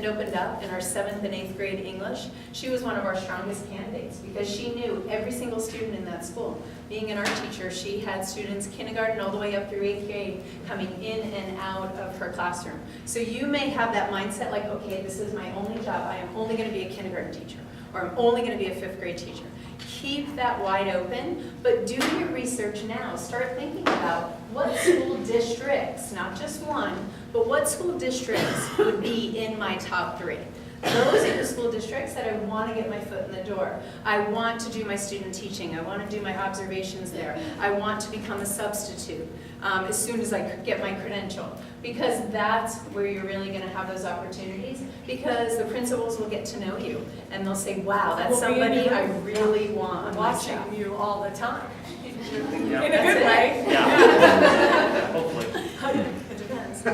position opened up in our 7th and 8th grade English, she was one of our strongest candidates because she knew every single student in that school. Being an art teacher, she had students kindergarten all the way up through 8th grade coming in and out of her classroom. So you may have that mindset like, okay, this is my only job. I am only going to be a kindergarten teacher, or I'm only going to be a 5th grade teacher. Keep that wide open, but do your research now. Start thinking about what school districts, not just one, but what school districts would be in my top 3. Those are the school districts that I want to get my foot in the door. I want to do my student teaching. I want to do my observations there. I want to become a substitute as soon as I get my credential. Because that's where you're really going to have those opportunities, because the principals will get to know you and they'll say, wow, that's somebody I really want on my staff. Watching you all the time. Yeah. In a good way. Yeah. Hopefully. It depends. I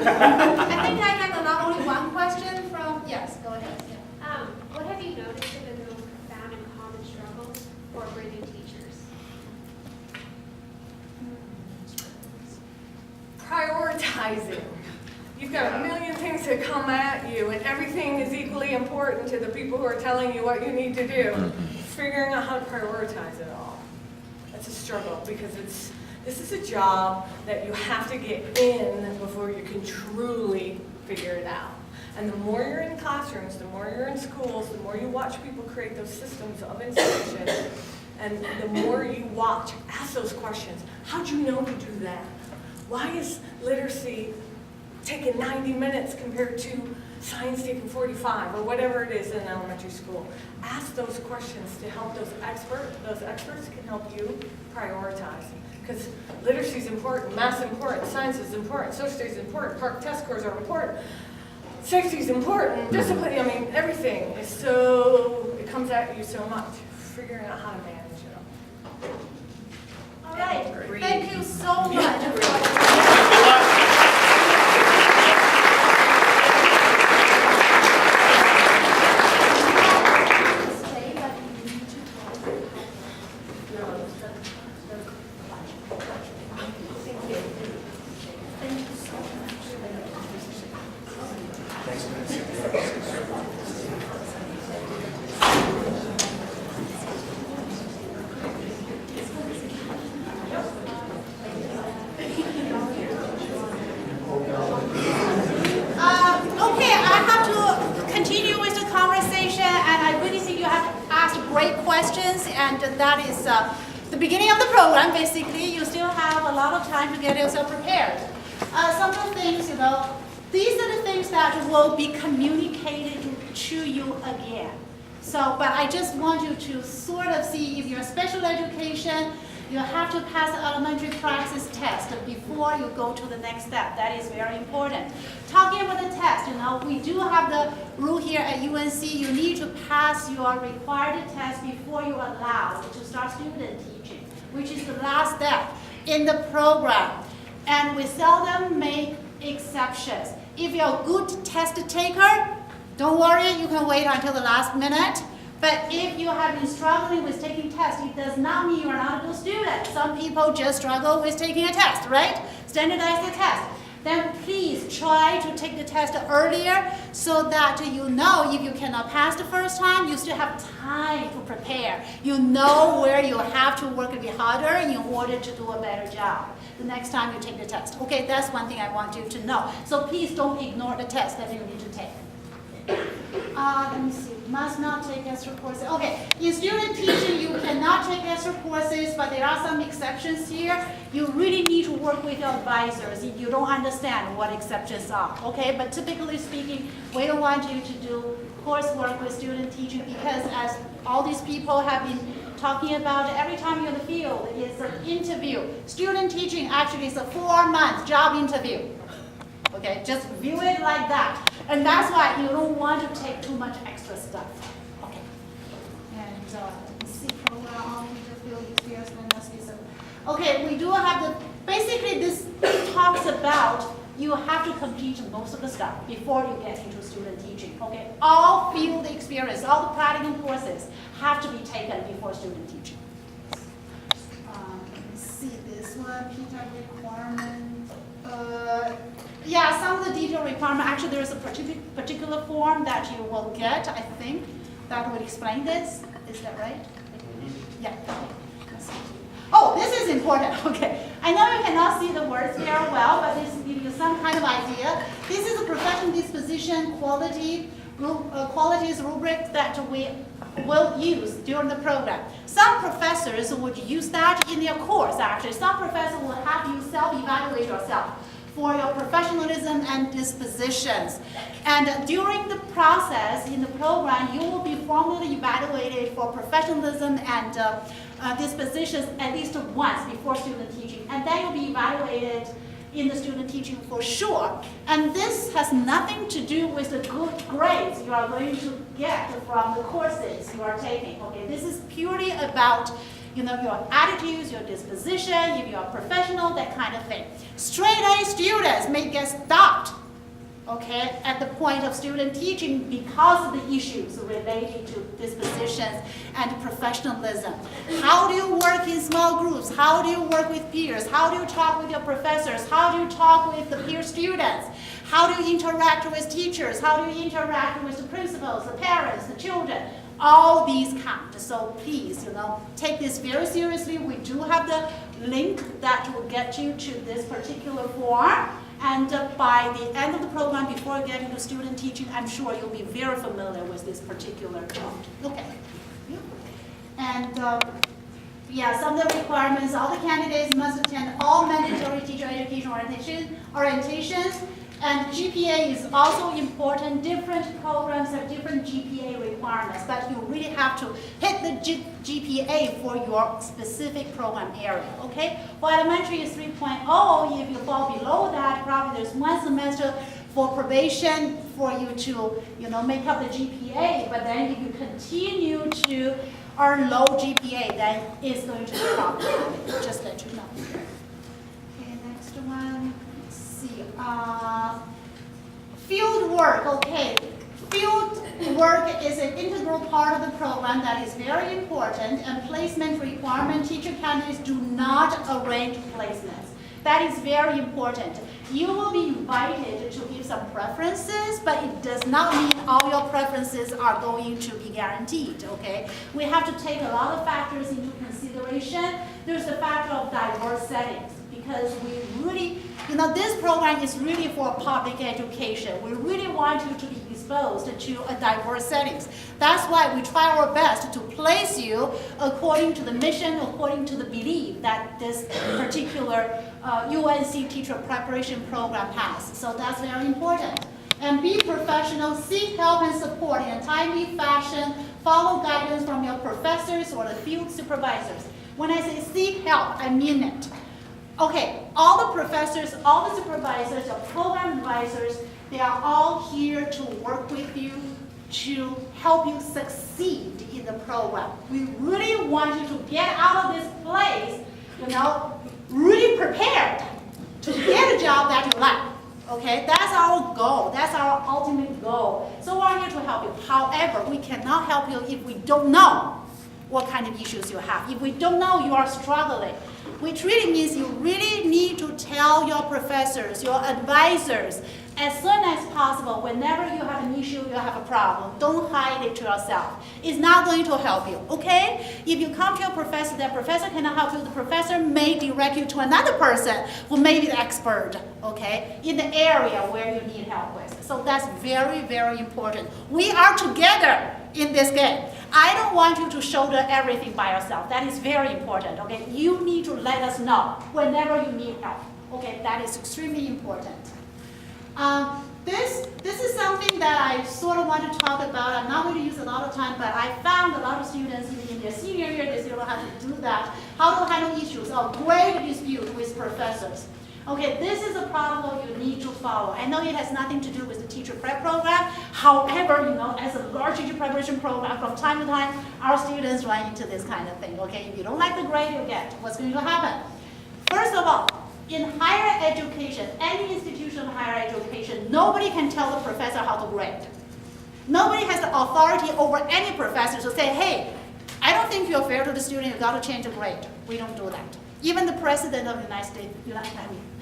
think I have not only one question from, yes, go ahead. Yeah. What have you noticed have been the most profound and common struggles for bringing teachers? Prioritizing. You've got a million things that come at you, and everything is equally important to the people who are telling you what you need to do. Figuring out how to prioritize it all. That's a struggle because this is a job that you have to get in before you can truly figure it out. And the more you're in classrooms, the more you're in schools, the more you watch people create those systems of instruction, and the more you watch, ask those questions. How'd you know to do that? Why is literacy taking 90 minutes compared to science taking 45, or whatever it is in elementary school? Ask those questions to help those experts. Those experts can help you prioritize. Because literacy is important, math is important, science is important, social studies is important, park test scores are important, safety is important, discipline, I mean, everything is so, it comes at you so much. Figuring out how to manage it. All right. Agreed. Thank you so much. Okay, I have to continue with the conversation, and I really think you have asked great questions, and that is the beginning of the program. Basically, you still have a lot of time to get yourself prepared. Some of the things, these are the things that will be communicated to you again. So, but I just want you to sort of see if you're special education, you have to pass the elementary praxis test before you go to the next step. That is very important. Talking about the test, we do have the rule here at UNC. You need to pass your required test before you're allowed to start student teaching, which is the last step in the program. And we seldom make exceptions. If you're a good test taker, don't worry, you can wait until the last minute. But if you have been struggling with taking tests, it does not mean you are not a good student. Some people just struggle with taking a test, right? Standardize the test. Then please try to take the test earlier so that you know if you cannot pass the first time, you still have time to prepare. You know where you have to work a bit harder in order to do a better job the next time you take the test. Okay, that's one thing I want you to know. So please don't ignore the test that you need to take. Let me see. Must not take extra courses. Okay, in student teaching, you cannot take extra courses, but there are some exceptions here. You really need to work with your advisors if you don't understand what exceptions are. Okay, but typically speaking, we don't want you to do coursework with student teaching because, as all these people have been talking about, every time you're in the field, it's an interview. Student teaching actually is a 4-month job interview. Okay, just view it like that. And that's why you don't want to take too much extra stuff. Okay. And let me see, program on field experience. Okay, we do have the, basically this talks about you have to complete most of the stuff before you get into student teaching. Okay, all field experience, all the practicum courses have to be taken before student teaching. Let me see this one, P-type requirement. Yeah, some of the detailed requirement, actually there is a particular form that you will get, I think, that would explain this. Is that right? Yeah. Oh, this is important. Okay. I know you cannot see the words very well, but this gives you some kind of idea. This is a professional disposition qualities rubric that we will use during the program. Some professors would use that in their course, actually. Some professors will have you self-evaluate yourself for your professionalism and dispositions. And during the process in the program, you will be formally evaluated for professionalism and dispositions at least once before student teaching. And then you'll be evaluated in the student teaching for sure. And this has nothing to do with the good grades you are going to get from the courses you are taking. Okay, this is purely about your attitudes, your disposition, if you are professional, that kind of thing. Straight A students may get stopped, okay, at the point of student teaching because of the issues related to dispositions and professionalism. How do you work in small groups? How do you work with peers? How do you talk with your professors? How do you talk with the peer students? How do you interact with teachers? How do you interact with the principals, the parents, the children? All these count. So please, take this very seriously. We do have the link that will get you to this particular form. And by the end of the program, before getting to student teaching, I'm sure you'll be very familiar with this particular code. Okay. And some of the requirements, all the candidates must attend all mandatory teacher education orientations. And GPA is also important. Different programs have different GPA requirements, but you really have to hit the GPA for your specific program area, okay? For elementary is 3.0. If you fall below that, probably there's one semester for probation for you to, make up the GPA, but then if you continue to earn low GPA, then it's going to be problematic. Just let you know. Okay, next one. See, field work, okay. Field work is an integral part of the program that is very important, and placement requirement, teacher candidates do not arrange placements. That is very important. You will be invited to give some preferences, but it does not mean all your preferences are going to be guaranteed, okay? We have to take a lot of factors into consideration. There's the factor of diverse settings, because we really, this program is really for public education. We really want you to be exposed to a diverse settings. That's why we try our best to place you according to the mission, according to the belief that this particular UNC teacher preparation program has. So that's very important. And be professional, seek help and support in a timely fashion, follow guidance from your professors or the field supervisors. When I say seek help, I mean it. Okay, all the professors, all the supervisors, your program advisors, they are all here to work with you to help you succeed in the program. We really want you to get out of this place, really prepared to get a job that you like. Okay, that's our goal. That's our ultimate goal. So we're here to help you. However, we cannot help you if we don't know what kind of issues you have. If we don't know you are struggling, which really means you really need to tell your professors, your advisors, as soon as possible, whenever you have an issue, you have a problem. Don't hide it to yourself. It's not going to help you, okay? If you come to your professor, that professor cannot help you, the professor may direct you to another person who may be the expert, okay, in the area where you need help with. So that's very, very important. We are together in this game. I don't want you to shoulder everything by yourself. That is very important, okay? You need to let us know whenever you need help, okay? That is extremely important. This is something that I sort of want to talk about. I'm not going to use a lot of time, but I found a lot of students in their senior year, they still have to do that. How to handle issues of grade dispute with professors. Okay, this is a protocol you need to follow. I know it has nothing to do with the teacher prep program. However, as a large teacher preparation program, from time to time, our students run into this kind of thing. Okay, if you don't like the grade you get, what's going to happen? First of all, in higher education, any institution of higher education, nobody can tell the professor how to grade. Nobody has the authority over any professor to say, hey, I don't think you're fair to the student, you got to change the grade. We don't do that. Even the president of the United States,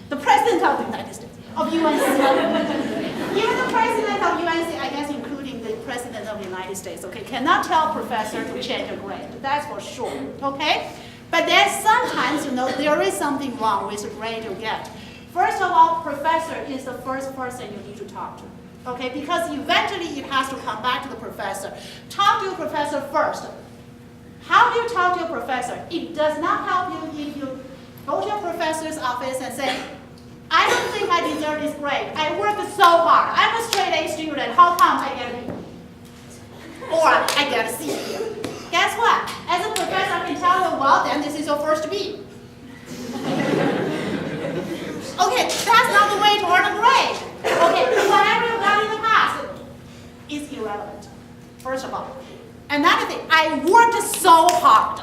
The president of the United States, of UNC. Even the president of UNC, I guess including the president of the United States, okay, cannot tell a professor to change a grade. That's for sure, okay? But then sometimes, there is something wrong with the grade you get. First of all, professor is the first person you need to talk to. Okay, because eventually it has to come back to the professor. Talk to your professor first. How do you talk to your professor? It does not help you if you go to your professor's office and say, I don't think I deserve this grade. I worked so hard. I'm a straight A student. How come I get a B? Or I get a C here. Guess what? As a professor, I can tell you, well, then this is your first B. Okay, that's not the way to earn a grade. Okay, whatever you've done in the past is irrelevant, first of all. Another thing, I worked so hard.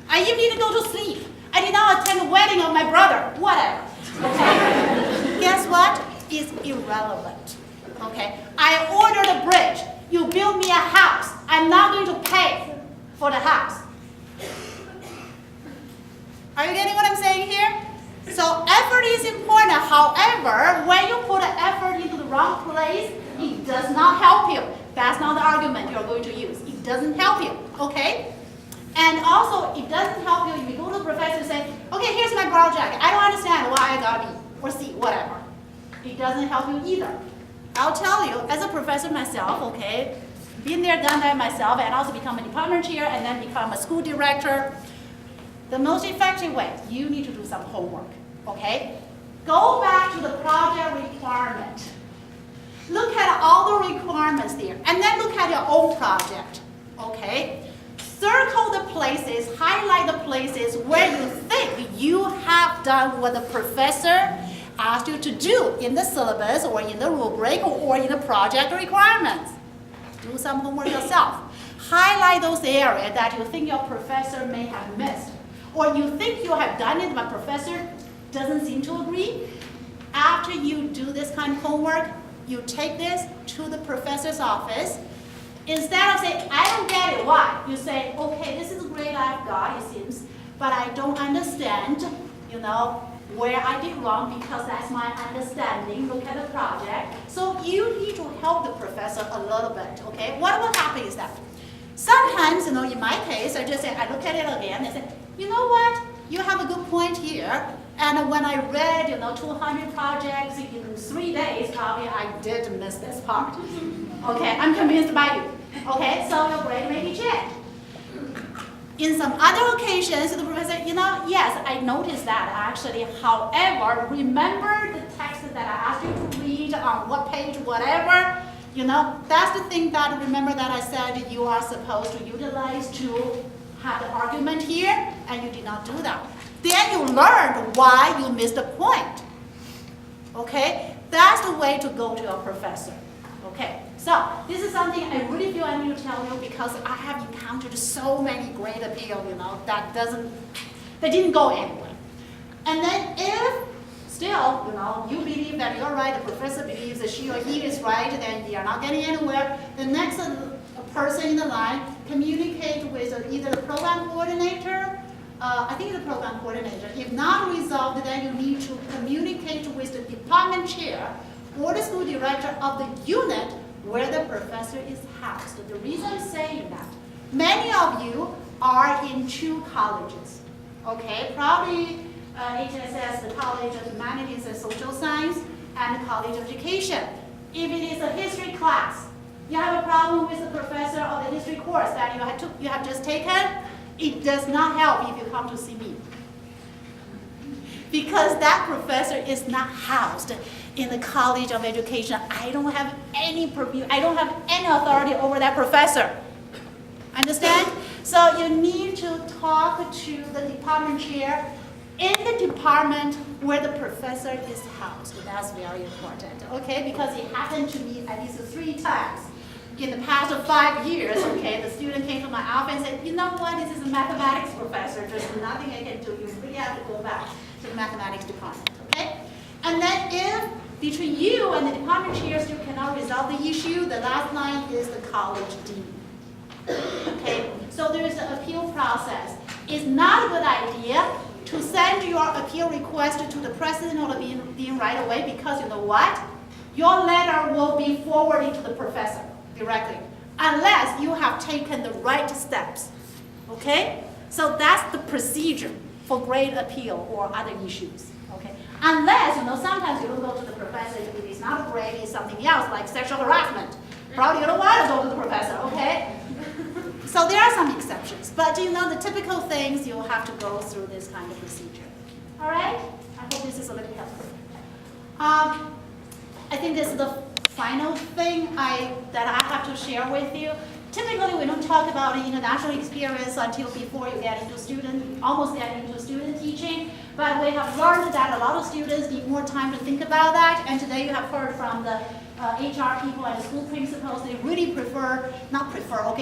I even need to go to sleep. I did not attend the wedding of my brother, whatever. Okay? Guess what? It's irrelevant. Okay? I ordered a bridge. You build me a house. I'm not going to pay for the house. Are you getting what I'm saying here? So effort is important. However, when you put an effort into the wrong place, it does not help you. That's not the argument you're going to use. It doesn't help you, okay? And also, it doesn't help you if you go to the professor and say, okay, here's my project. I don't understand why I got B or C, whatever. It doesn't help you either. I'll tell you, as a professor myself, okay, been there, done that myself, and also become a department chair and then become a school director. The most effective way, you need to do some homework, okay? Go back to the project requirement. Look at all the requirements there, and then look at your own project, okay? Circle the places, highlight the places where you think you have done what the professor asked you to do in the syllabus or in the rubric or in the project requirements. Do some homework yourself. Highlight those areas that you think your professor may have missed, or you think you have done it but professor doesn't seem to agree. After you do this kind of homework, you take this to the professor's office. Instead of saying, I don't get it, why? You say, okay, this is a grade I've got, it seems, but I don't understand, where I did wrong because that's my understanding. Look at the project. So you need to help the professor a little bit, okay? What will happen is that sometimes, in my case, I just say, I look at it again and say, you know what? You have a good point here. And when I read, 200 projects in 3 days, probably I did miss this part. Okay, I'm convinced by you. Okay, so your grade may be changed. In some other occasions, the professor, yes, I noticed that actually. However, remember the text that I asked you to read on what page, whatever. That's the thing that, remember that I said you are supposed to utilize to have the argument here, and you did not do that. Then you learned why you missed the point. Okay? That's the way to go to your professor. Okay? So, this is something I really feel I need to tell you because I have encountered so many grade appeal, that didn't go anywhere. And then if still, you believe that you're right, the professor believes that she or he is right, then you're not getting anywhere, the next person in the line communicate with either the program coordinator, I think the program coordinator. If not resolved, then you need to communicate with the department chair or the school director of the unit where the professor is housed. The reason I'm saying that, many of you are in 2 colleges, okay? Probably HSS, the College of Humanities and Social Science, and the College of Education. If it is a history class, you have a problem with the professor of the history course that you have just taken, it does not help if you come to see me. Because that professor is not housed in the College of Education. I don't have any purview, I don't have any authority over that professor. Understand? So you need to talk to the department chair in the department where the professor is housed. That's very important, okay? Because it happened to me at least 3 times. In the past 5 years, okay, the student came to my office and said, you know what, this is a mathematics professor, there's nothing I can do, you really have to go back to the mathematics department, okay? And then if between you and the department chair still cannot resolve the issue, the last line is the college dean, okay? So there is an appeal process. It's not a good idea to send your appeal request to the president or the dean right away, because you know what? Your letter will be forwarded to the professor directly, unless you have taken the right steps, okay? So that's the procedure for grade appeal or other issues, okay? Unless, you know, sometimes you don't go to the professor if it is not a grade, it's something else, like sexual harassment. Probably you don't want to go to the professor, okay? So there are some exceptions, but you know, the typical things, you'll have to go through this kind of procedure. All right? I hope this is a little helpful. I think this is the final thing that I have to share with you. Typically, we don't talk about the international experience until before you get into almost get into student teaching. But we have learned that a lot of students need more time to think about that. And today you have heard from the HR people and the school principals, they really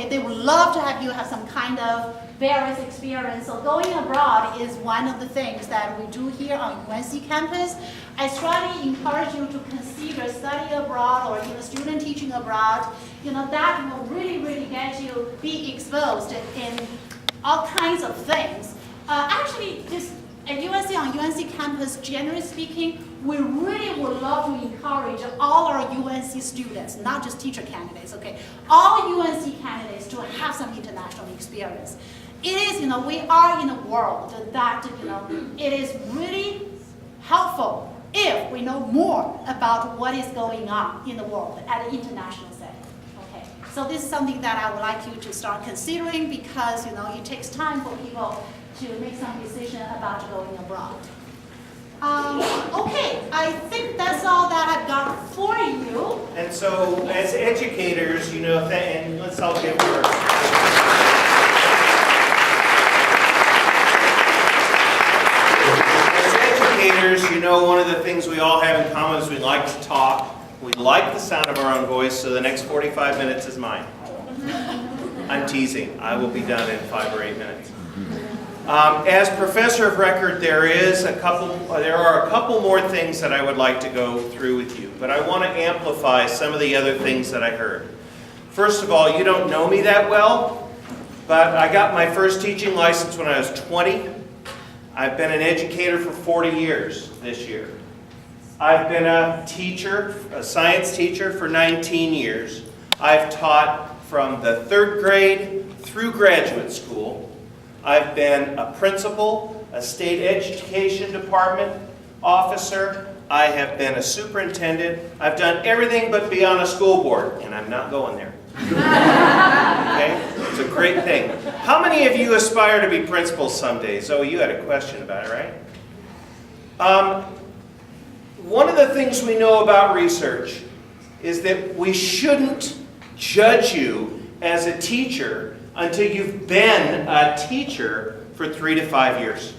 they would love to have you have some kind of various experience. So going abroad is one of the things that we do here on UNC campus. I strongly encourage you to consider study abroad or even student teaching abroad. You know, that will really, really get you be exposed in all kinds of things. Actually, this at UNC, on UNC campus, generally speaking, we really would love to encourage all our UNC students, not just teacher candidates, okay, all UNC candidates to have some international experience. It is, you know, we are in a world that, you know, it is really helpful if we know more about what is going on in the world at an international setting, okay. So this is something that I would like you to start considering, because, you know, it takes time for people to make some decision about going abroad. Okay, I think that's all that I've got for you. And so, as educators, you know, and let's all give her. As educators, you know, one of the things we all have in common is we like to talk. We like the sound of our own voice, so the next 45 minutes is mine. I'm teasing. I will be done in 5 or 8 minutes. As professor of record, there are a couple more things that I would like to go through with you, but I want to amplify some of the other things that I heard. First of all, you don't know me that well, but I got my first teaching license when I was 20. I've been an educator for 40 years this year. I've been a teacher, a science teacher, for 19 years. I've taught from the 3rd grade through graduate school. I've been a principal, a state education department officer. I have been a superintendent. I've done everything but be on a school board, and I'm not going there. Okay? It's a great thing. How many of you aspire to be principals someday? Zoe, you had a question about it, right? One of the things we know about research is that we shouldn't judge you as a teacher until you've been a teacher for 3 to 5 years.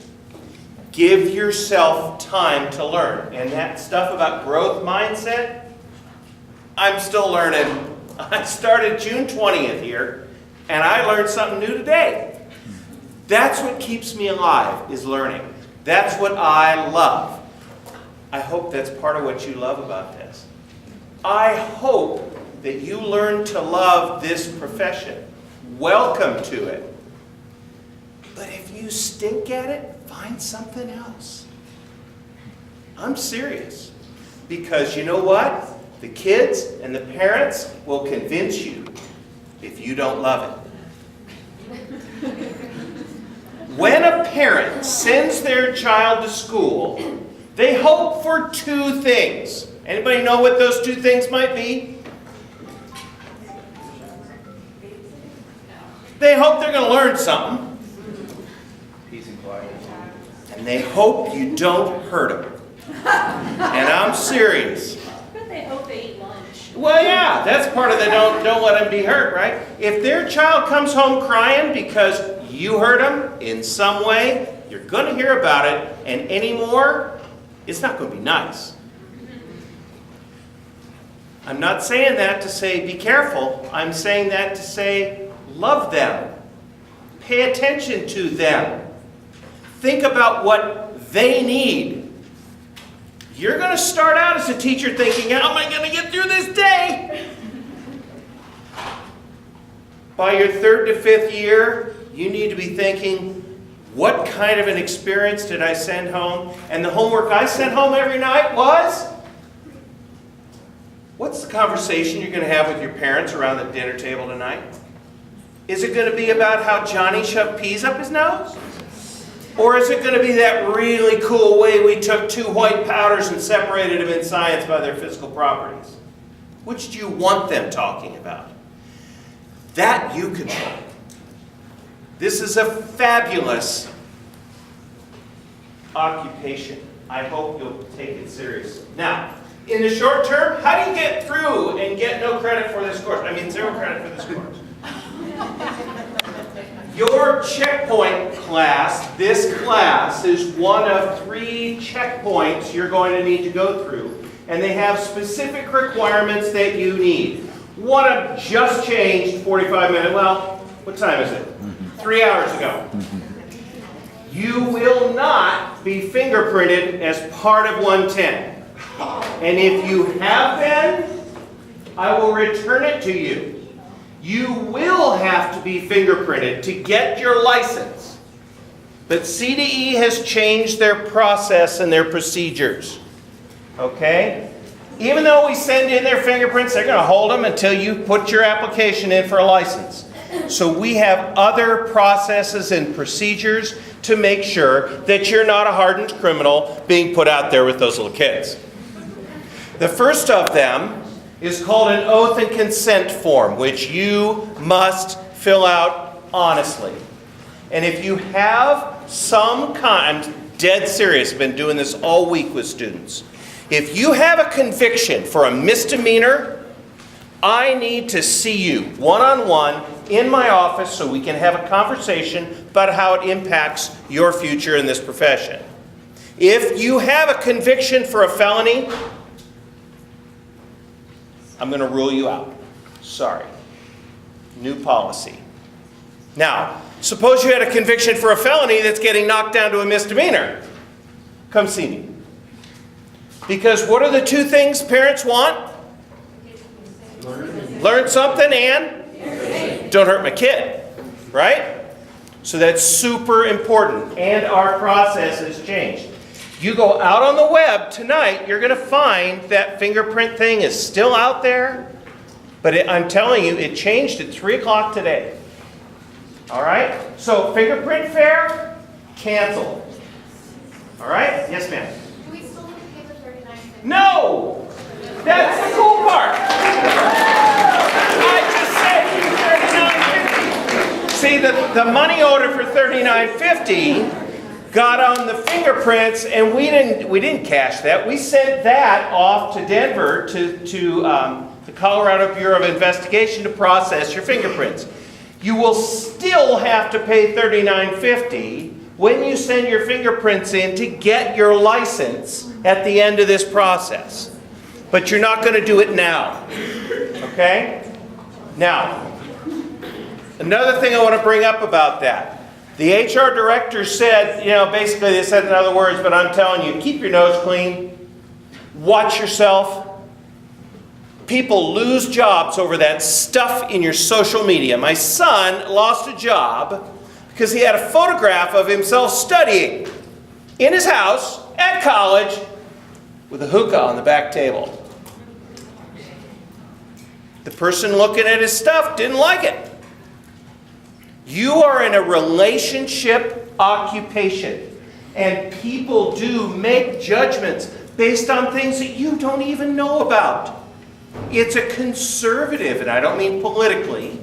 Give yourself time to learn. And that stuff about growth mindset, I'm still learning. I started June 20th here, and I learned something new today. That's what keeps me alive, is learning. That's what I love. I hope that's part of what you love about this. I hope that you learn to love this profession. Welcome to it. But if you stink at it, find something else. I'm serious. Because you know what? The kids and the parents will convince you if you don't love it. When a parent sends their child to school, they hope for 2 things. Anybody know what those 2 things might be? They hope they're going to learn something. Peace and quiet. And they hope you don't hurt them. And I'm serious. But they hope they eat lunch. Well, yeah, that's part of the don't let them be hurt, right? If their child comes home crying because you hurt them in some way, you're going to hear about it, and anymore, it's not going to be nice. I'm not saying that to say be careful. I'm saying that to say love them. Pay attention to them. Think about what they need. You're going to start out as a teacher thinking, how am I going to get through this day? By your 3rd to 5th year, you need to be thinking, What kind of an experience did I send home? And the homework I sent home every night was, what's the conversation you're going to have with your parents around the dinner table tonight? Is it going to be about how Johnny shoved peas up his nose? Or is it going to be that really cool way we took 2 white powders and separated them in science by their physical properties? Which do you want them talking about? That you control. This is a fabulous occupation. I hope you'll take it seriously. Now, in the short term, how do you get through and get no credit for this course? I mean, 0 credit for this course. Your checkpoint class, this class, is one of 3 checkpoints you're going to need to go through. And they have specific requirements that you need. One of just changed 45 minutes. Well, what time is it? 3 hours ago. You will not be fingerprinted as part of 110. And if you have been, I will return it to you. You will have to be fingerprinted to get your license. But CDE has changed their process and their procedures. Okay? Even though we send in their fingerprints, they're going to hold them until you put your application in for a license. So we have other processes and procedures to make sure that you're not a hardened criminal being put out there with those little kids. The first of them is called an oath and consent form, which you must fill out honestly. And if you have some kind, I'm dead serious, I've been doing this all week with students. If you have a conviction for a misdemeanor, I need to see you one-on-one in my office so we can have a conversation about how it impacts your future in this profession. If you have a conviction for a felony, I'm going to rule you out. Sorry. New policy. Now, suppose you had a conviction for a felony that's getting knocked down to a misdemeanor. Come see me. Because what are the 2 things parents want? Learn something and don't hurt my kid. Right? So that's super important. And our process has changed. You go out on the web tonight, you're going to find that fingerprint thing is still out there. But I'm telling you, it changed at 3 o'clock today. All right? So fingerprint fair, canceled. All right? Yes, ma'am. Do we still need to pay the $39.50? No! That's the cool part. I just said $39.50. See, the money order for $39.50 got on the fingerprints, and we didn't cash that. We sent that off to Denver to the Colorado Bureau of Investigation to process your fingerprints. You will still have to pay $39.50 when you send your fingerprints in to get your license at the end of this process. But you're not going to do it now. Okay? Now, another thing I want to bring up about that. The HR director said, basically they said in other words, but I'm telling you, keep your nose clean. Watch yourself. People lose jobs over that stuff in your social media. My son lost a job because he had a photograph of himself studying in his house at college with a hookah on the back table. The person looking at his stuff didn't like it. You are in a relationship occupation, and people do make judgments based on things that you don't even know about. It's a conservative, and I don't mean politically,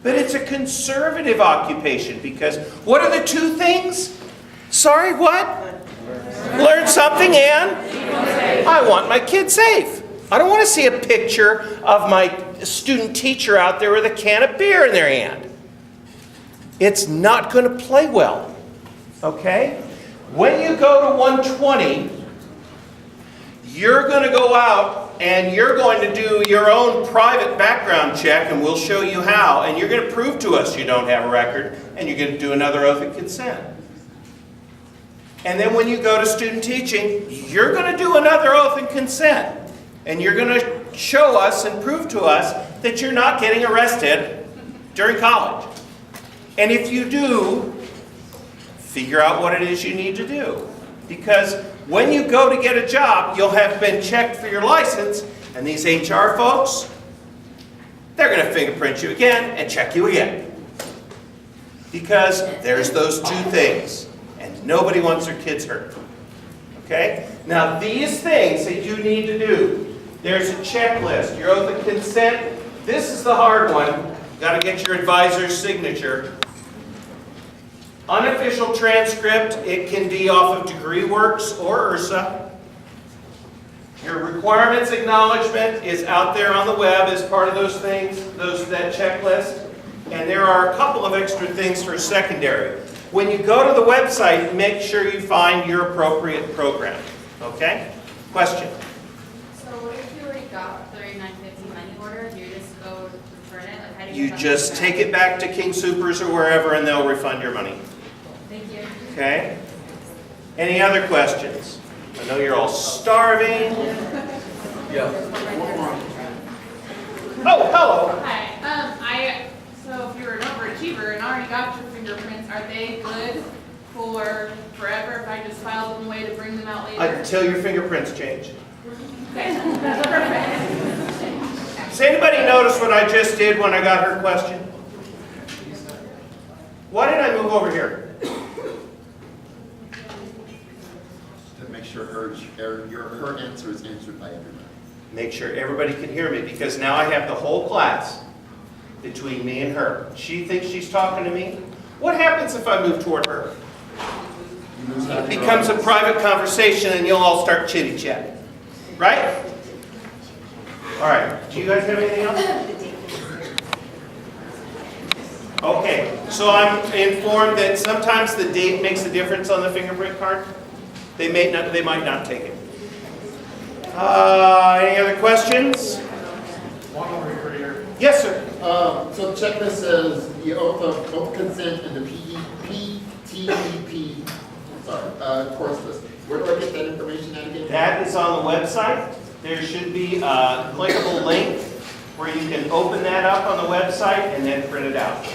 but it's a conservative occupation because what are the 2 things? Sorry, what? Learn something and I want my kid safe. I don't want to see a picture of my student teacher out there with a can of beer in their hand. It's not going to play well. Okay? When you go to 120, you're going to go out and you're going to do your own private background check, and we'll show you how. And you're going to prove to us you don't have a record, and you're going to do another oath of consent. And then when you go to student teaching, you're going to do another oath and consent. And you're going to show us and prove to us that you're not getting arrested during college. And if you do, figure out what it is you need to do. Because when you go to get a job, you'll have been checked for your license, and these HR folks, they're going to fingerprint you again and check you again. Because there's those two things, and nobody wants their kids hurt. Okay? Now these things that you need to do, there's a checklist. Your oath of consent, this is the hard one. You've got to get your advisor's signature. Unofficial transcript, it can be off of DegreeWorks or URSA. Your requirements acknowledgement is out there on the web as part of those things, that checklist. And there are a couple of extra things for secondary. When you go to the website, make sure you find your appropriate program. Okay? Question? So what if you already got the 3950 money order? Do you just go return it? Like, how do You refund just it take it back to King Soopers or wherever and they'll refund your money. Thank you. Okay? Any other questions? I know you're all starving. Oh, hello. Hi. So if you're an overachiever and already got your fingerprints, are they good for forever if I just file them away to bring them out later? Until your fingerprints change. Okay, perfect. Does anybody notice what I just did when I got her question? Why did I move over here? To make sure her answer is answered by everybody. Make sure everybody can hear me, because now I have the whole class between me and her. She thinks she's talking to me. What happens if I move toward her? It becomes a private conversation and you'll all start chitty-chatting. Right? All right. Do you guys have anything else? Okay. So I'm informed that sometimes the date makes a difference on the fingerprint card. They might not take it. Any other questions? One over here. Yes, sir. So the checklist says the oath of consent and the PTEP, course list. Where do I get that information at again? That is on the website. There should be a clickable link where you can open that up on the website and then print it out.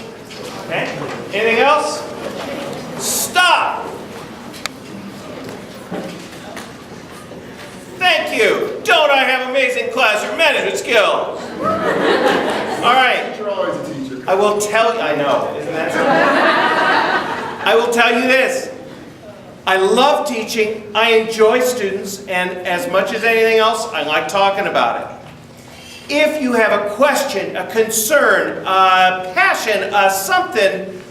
Okay? Anything else? Stop! Thank you. Don't I have amazing classroom management skills? All right. You're always a teacher. I will tell you, I know, isn't that something? I will tell you this. I love teaching, I enjoy students, and as much as anything else, I like talking about it. If you have a question, a concern, a passion, something,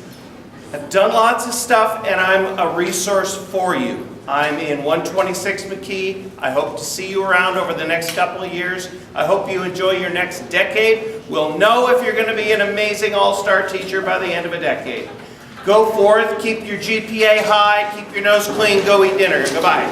I've done lots of stuff and I'm a resource for you. I'm in 126 McKee. I hope to see you around over the next couple of years. I hope you enjoy your next decade. We'll know if you're going to be an amazing all-star teacher by the end of a decade. Go forth, keep your GPA high, keep your nose clean, go eat dinner. Goodbye.